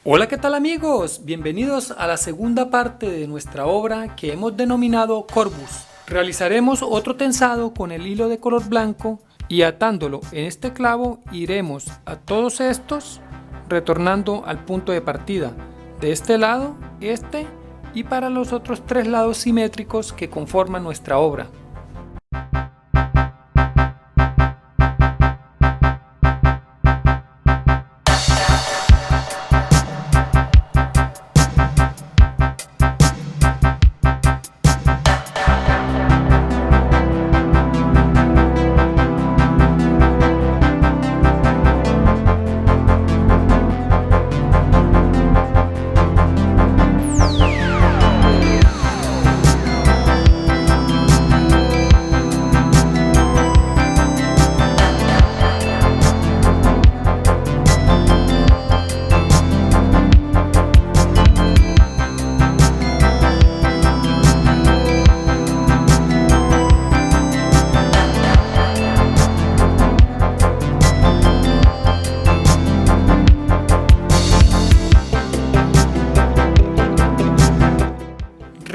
Hola, ¿qué tal amigos? Bienvenidos a la segunda parte de nuestra obra que hemos denominado Corbus. Realizaremos otro tensado con el hilo de color blanco y atándolo en este clavo iremos a todos estos retornando al punto de partida. De este lado, este y para los otros tres lados simétricos que conforman nuestra obra.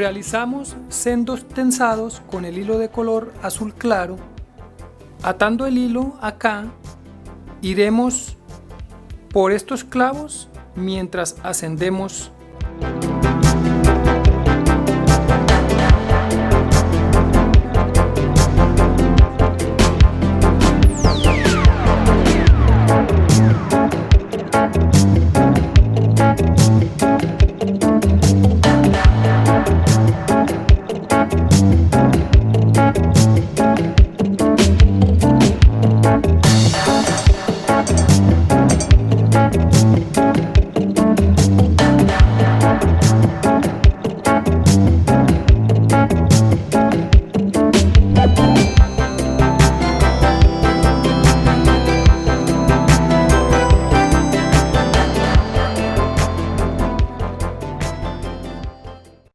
Realizamos sendos tensados con el hilo de color azul claro. Atando el hilo acá, iremos por estos clavos mientras ascendemos